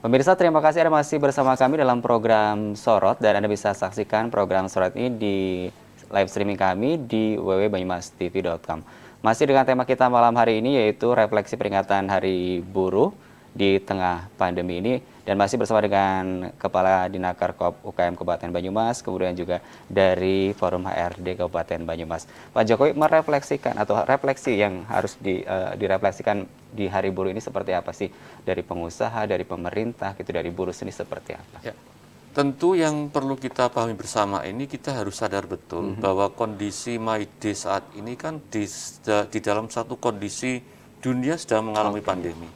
Pemirsa, terima kasih Anda masih bersama kami dalam program Sorot, dan Anda bisa saksikan program Sorot ini di live streaming kami di www.banyumastv.com. Masih dengan tema kita malam hari ini, yaitu refleksi peringatan Hari Buruh di tengah pandemi ini, dan masih bersama dengan Kepala Dinakar Kop UKM Kabupaten Banyumas, kemudian juga dari Forum HRD Kabupaten Banyumas. Pak Jokowi merefleksikan atau refleksi yang harus direfleksikan di Hari Buruh ini seperti apa sih? Dari pengusaha, dari pemerintah, gitu, dari buruh sendiri seperti apa? Ya, tentu yang perlu kita pahami bersama ini, kita harus sadar betul bahwa kondisi My Day saat ini kan di dalam satu kondisi dunia sedang mengalami pandemi.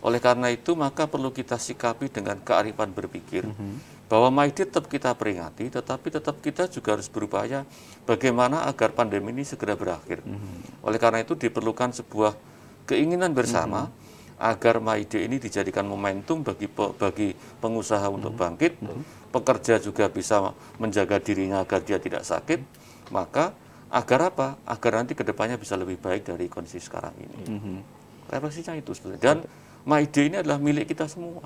Oleh karena itu, maka perlu kita sikapi dengan kearifan berpikir bahwa My Day tetap kita peringati, tetapi tetap kita juga harus berupaya bagaimana agar pandemi ini segera berakhir. Oleh karena itu diperlukan sebuah keinginan bersama agar My Day ini dijadikan momentum bagi pengusaha untuk bangkit, pekerja juga bisa menjaga dirinya agar dia tidak sakit, maka agar apa? Agar nanti kedepannya bisa lebih baik dari kondisi sekarang ini. Refleksinya itu sebenarnya. Dan My Day ini adalah milik kita semua.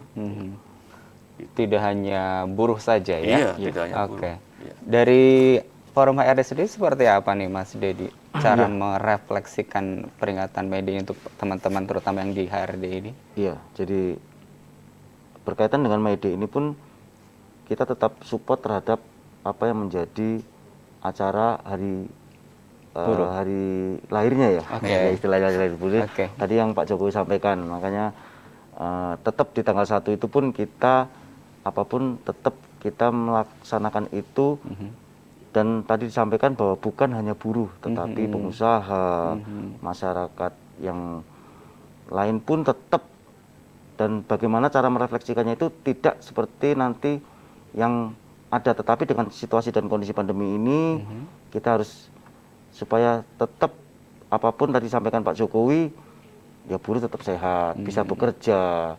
Tidak hanya buruh saja ya? Iya, tidak hanya buruh. Oke. Iya. Dari Forum HRD sendiri seperti apa nih Mas Dedi? Cara merefleksikan peringatan May Day untuk teman-teman terutama yang di HRD ini? Iya, jadi berkaitan dengan May Day ini pun kita tetap support terhadap apa yang menjadi acara hari lahirnya ya, ya istilahnya hari lahir buruh. Tadi yang Pak Jokowi sampaikan, makanya tetap di tanggal 1 itu pun kita apapun tetap kita melaksanakan itu. Dan tadi disampaikan bahwa bukan hanya buruh, tetapi pengusaha, masyarakat yang lain pun tetap. Dan bagaimana cara merefleksikannya itu tidak seperti nanti yang ada, tetapi dengan situasi dan kondisi pandemi ini kita harus supaya tetap apapun tadi disampaikan Pak Jokowi, ya buruh tetap sehat, bisa bekerja,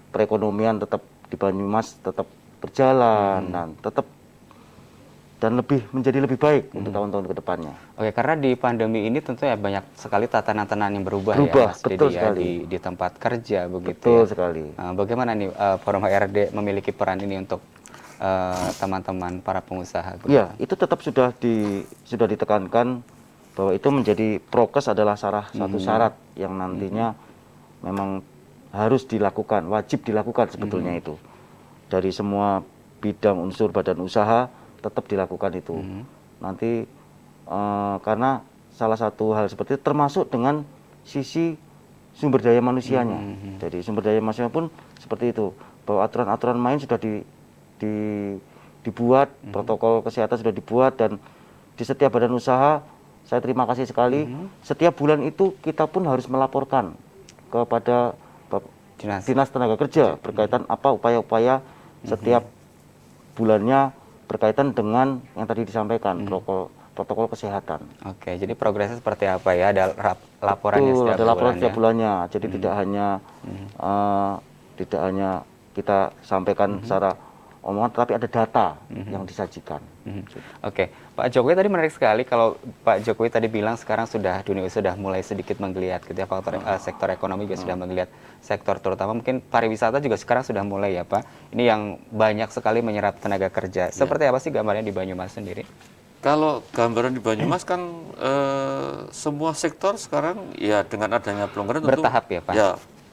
perekonomian tetap di Banyumas tetap berjalan, dan tetap dan menjadi lebih baik untuk tahun-tahun ke depannya. Oke, karena di pandemi ini tentunya banyak sekali tatanan-tatanan yang berubah ya Mas betul Dedi, sekali. di tempat kerja begitu. Betul ya. sekali. Bagaimana nih Forum HRD memiliki peran ini untuk teman-teman para pengusaha? Iya, itu tetap sudah ditekankan bahwa itu menjadi prokes adalah satu syarat yang nantinya memang harus dilakukan, wajib dilakukan sebetulnya itu. Dari semua bidang unsur badan usaha tetap dilakukan itu. Nanti karena salah satu hal seperti itu termasuk dengan sisi sumber daya manusianya. Jadi sumber daya manusia pun seperti itu, bahwa aturan-aturan main sudah dibuat, protokol kesehatan sudah dibuat, dan di setiap badan usaha saya terima kasih sekali. Setiap bulan itu kita pun harus melaporkan kepada Dinas Tenaga Kerja berkaitan apa upaya-upaya setiap bulannya berkaitan dengan yang tadi disampaikan protokol kesehatan. Oke, jadi progresnya seperti apa ya? Ada laporannya setiap ada laporan setiap bulannya. bulannya. Jadi tidak hanya kita sampaikan secara omongan, tetapi ada data yang disajikan. Oke, Pak Jokowi tadi menarik sekali kalau Pak Jokowi tadi bilang sekarang dunia sudah mulai sedikit menggeliat, gitu ya, faktor sektor ekonomi juga sudah menggeliat, sektor terutama mungkin pariwisata juga sekarang sudah mulai ya Pak. Ini yang banyak sekali menyerap tenaga kerja. Seperti apa sih gambarnya di Banyumas sendiri? Kalau gambaran di Banyumas kan semua sektor sekarang ya dengan adanya pelonggaran tentu bertahap ya Pak? Ya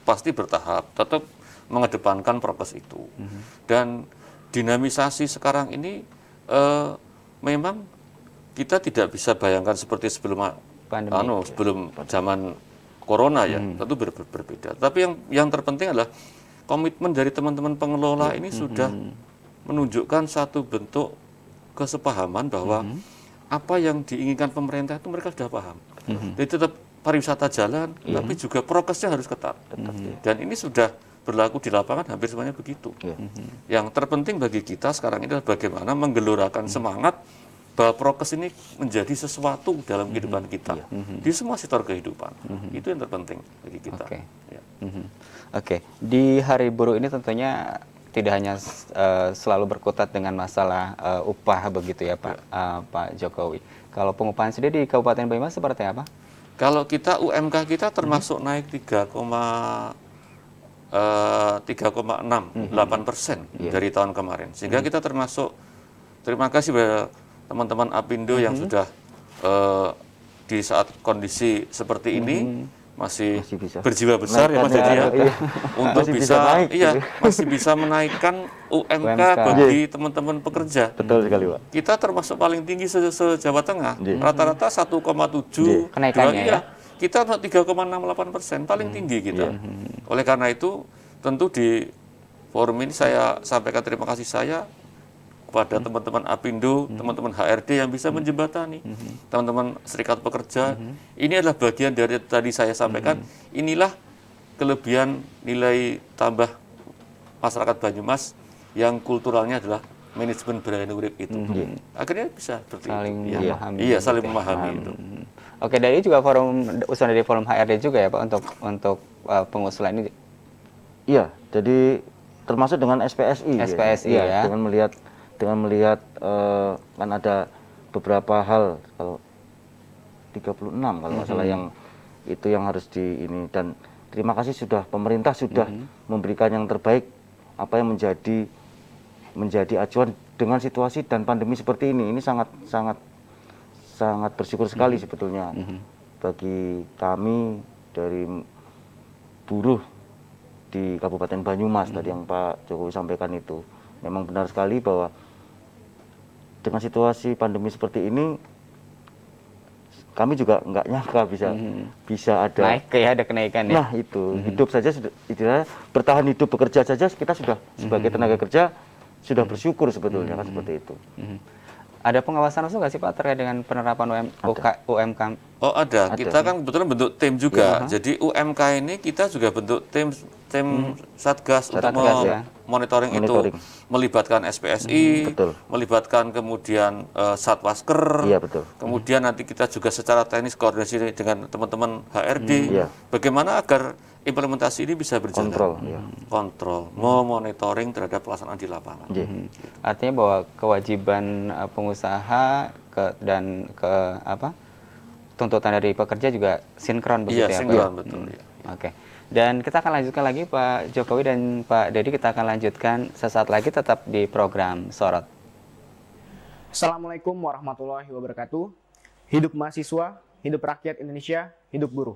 pasti bertahap, tetap mengedepankan prokes itu. Dan dinamisasi sekarang ini memang kita tidak bisa bayangkan seperti sebelum zaman corona ya, tentu berbeda. Tapi yang terpenting adalah komitmen dari teman-teman pengelola ini sudah menunjukkan satu bentuk kesepahaman bahwa apa yang diinginkan pemerintah itu mereka sudah paham. Jadi tetap pariwisata jalan, tapi juga prokesnya harus ketat. Dan ini sudah berlaku di lapangan hampir semuanya begitu. Yang terpenting bagi kita sekarang ini adalah bagaimana menggelorakan semangat bahwa prokes ini menjadi sesuatu dalam kehidupan kita di semua sektor kehidupan. Itu yang terpenting bagi kita. Oke. Di Hari Buruh ini tentunya tidak hanya selalu berkutat dengan masalah upah begitu ya Pak Jokowi. Kalau pengupahan sendiri di Kabupaten Banyumas seperti apa? Kalau kita UMK kita termasuk naik 3,6 3,68% dari tahun kemarin. Sehingga kita termasuk, terima kasih kepada teman-teman Apindo yang sudah di saat kondisi seperti ini masih bisa berjiwa besar ya Mas Dedi ya, untuk masih bisa naik, gitu. masih bisa menaikkan UMK bagi teman-teman pekerja. Betul sekali, Pak. Kita termasuk paling tinggi se-Jawa Tengah, rata-rata 1,7 kenaikannya ya. Kita 3,68%, paling tinggi kita. Oleh karena itu, tentu di forum ini saya sampaikan terima kasih saya kepada teman-teman Apindo, teman-teman HRD yang bisa menjembatani, teman-teman serikat pekerja. Ini adalah bagian dari tadi saya sampaikan, inilah kelebihan nilai tambah masyarakat Banyumas yang kulturalnya adalah manajemen berani urip itu. Akhirnya bisa seperti Saling itu. memahami. Iya, saling memahami itu. Oke, dari juga usulan dari forum HRD juga ya Pak untuk pengusulan ini. Iya, jadi termasuk dengan SPSI. SPSI ya. Dengan melihat kan ada beberapa hal, kalau 36 kalau nggak salah yang itu yang harus di ini, dan terima kasih pemerintah sudah memberikan yang terbaik apa yang menjadi acuan dengan situasi dan pandemi seperti ini. Ini sangat bersyukur sekali sebetulnya bagi kami dari buruh di Kabupaten Banyumas. Tadi yang Pak Jokowi sampaikan itu memang benar sekali bahwa dengan situasi pandemi seperti ini kami juga nggak nyangka bisa ada naik ya, ada kenaikan ya. Nah itu hidup saja sudah, bertahan hidup, bekerja saja kita sudah sebagai tenaga kerja sudah bersyukur sebetulnya kan seperti itu. Ada pengawasan langsung nggak sih Pak terkait dengan penerapan UMK? Oh ada. Kita kan kebetulan bentuk tim juga. Jadi UMK ini kita juga bentuk tim Satgas untuk monitoring itu, melibatkan SPSI, melibatkan kemudian Satwasker, kemudian nanti kita juga secara teknis koordinasi dengan teman-teman HRD, bagaimana agar implementasi ini bisa berjalan. Kontrol, monitoring terhadap pelaksanaan di lapangan. Artinya bahwa kewajiban pengusaha dan tuntutan dari pekerja juga sinkron begitu ya Pak? Iya, sinkron betul. Ya. Oke. Dan kita akan lanjutkan lagi Pak Jokowi dan Pak Dedi, kita akan lanjutkan sesaat lagi tetap di program Sorot. Assalamualaikum warahmatullahi wabarakatuh. Hidup mahasiswa, hidup rakyat Indonesia, hidup buruh.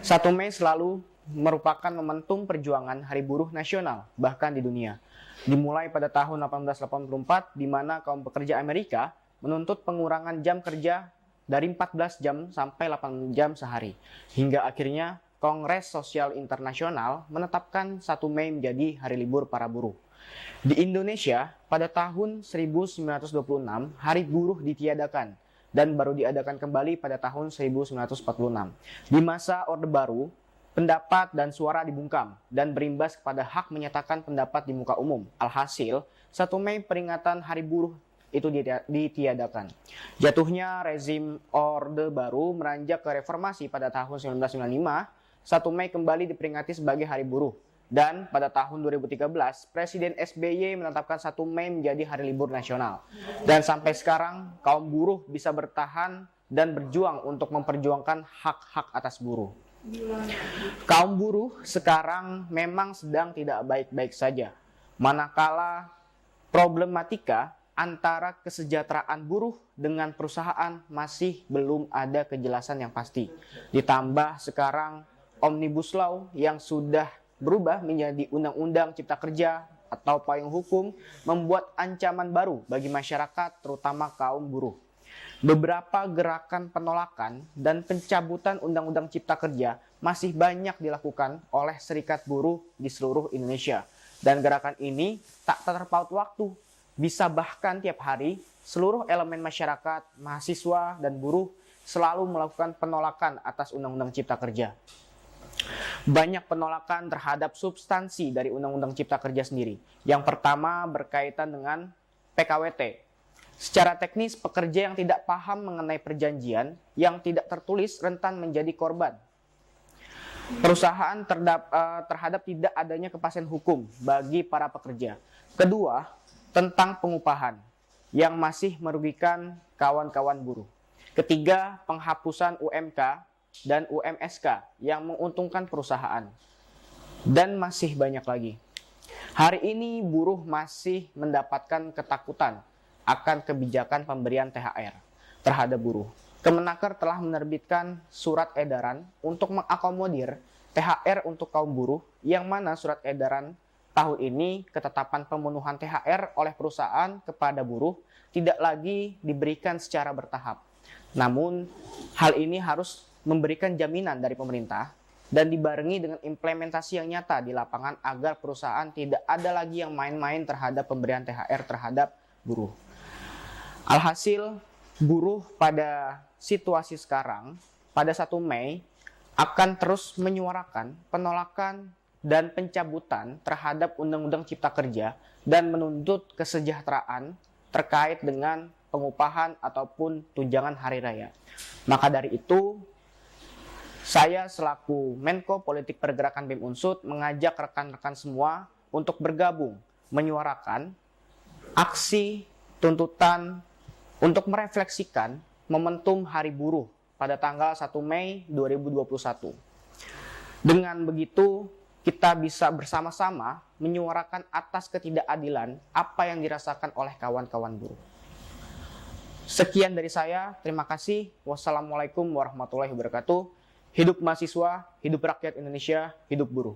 1 Mei selalu merupakan momentum perjuangan Hari Buruh Nasional bahkan di dunia. Dimulai pada tahun 1884 di mana kaum pekerja Amerika menuntut pengurangan jam kerja dari 14 jam sampai 8 jam sehari. Hingga akhirnya Kongres Sosial Internasional menetapkan 1 Mei menjadi hari libur para buruh. Di Indonesia, pada tahun 1926, Hari Buruh ditiadakan dan baru diadakan kembali pada tahun 1946. Di masa Orde Baru, pendapat dan suara dibungkam dan berimbas kepada hak menyatakan pendapat di muka umum. Alhasil, 1 Mei peringatan Hari Buruh itu ditiadakan. Jatuhnya rezim Orde Baru meranjak ke reformasi pada tahun 1995, 1 Mei kembali diperingati sebagai Hari Buruh. Dan pada tahun 2013, Presiden SBY menetapkan 1 Mei menjadi hari libur nasional. Dan sampai sekarang, kaum buruh bisa bertahan dan berjuang untuk memperjuangkan hak-hak atas buruh. Kaum buruh sekarang memang sedang tidak baik-baik saja. Manakala problematika antara kesejahteraan buruh dengan perusahaan masih belum ada kejelasan yang pasti. Ditambah sekarang Omnibus Law yang sudah berubah menjadi Undang-Undang Cipta Kerja atau payung hukum membuat ancaman baru bagi masyarakat terutama kaum buruh. Beberapa gerakan penolakan dan pencabutan Undang-Undang Cipta Kerja masih banyak dilakukan oleh serikat buruh di seluruh Indonesia. Dan gerakan ini tak terpaut waktu, bisa bahkan tiap hari seluruh elemen masyarakat, mahasiswa, dan buruh selalu melakukan penolakan atas Undang-Undang Cipta Kerja. Banyak penolakan terhadap substansi dari Undang-Undang Cipta Kerja sendiri. Yang pertama berkaitan dengan PKWT. Secara teknis, pekerja yang tidak paham mengenai perjanjian yang tidak tertulis rentan menjadi korban. Perusahaan terhadap tidak adanya kepastian hukum bagi para pekerja. Kedua, tentang pengupahan yang masih merugikan kawan-kawan buruh. Ketiga, penghapusan UMK dan UMSK yang menguntungkan perusahaan. dan masih banyak lagi. Hari ini buruh masih mendapatkan ketakutan akan kebijakan pemberian THR terhadap buruh. Kemenaker telah menerbitkan surat edaran untuk mengakomodir THR untuk kaum buruh, yang mana surat edaran tahun ini ketetapan pemenuhan THR oleh perusahaan kepada buruh tidak lagi diberikan secara bertahap. Namun, hal ini harus memberikan jaminan dari pemerintah dan dibarengi dengan implementasi yang nyata di lapangan agar perusahaan tidak ada lagi yang main-main terhadap pemberian THR terhadap buruh. Alhasil, buruh pada situasi sekarang, pada 1 Mei, akan terus menyuarakan penolakan dan pencabutan terhadap Undang-Undang Cipta Kerja dan menuntut kesejahteraan terkait dengan pengupahan ataupun tunjangan hari raya. Maka dari itu, saya selaku Menko Politik Pergerakan BEM Unsut mengajak rekan-rekan semua untuk bergabung menyuarakan aksi tuntutan untuk merefleksikan momentum Hari Buruh pada tanggal 1 Mei 2021. Dengan begitu, kita bisa bersama-sama menyuarakan atas ketidakadilan apa yang dirasakan oleh kawan-kawan buruh. Sekian dari saya, terima kasih. Wassalamualaikum warahmatullahi wabarakatuh. Hidup mahasiswa, hidup rakyat Indonesia, hidup buruh.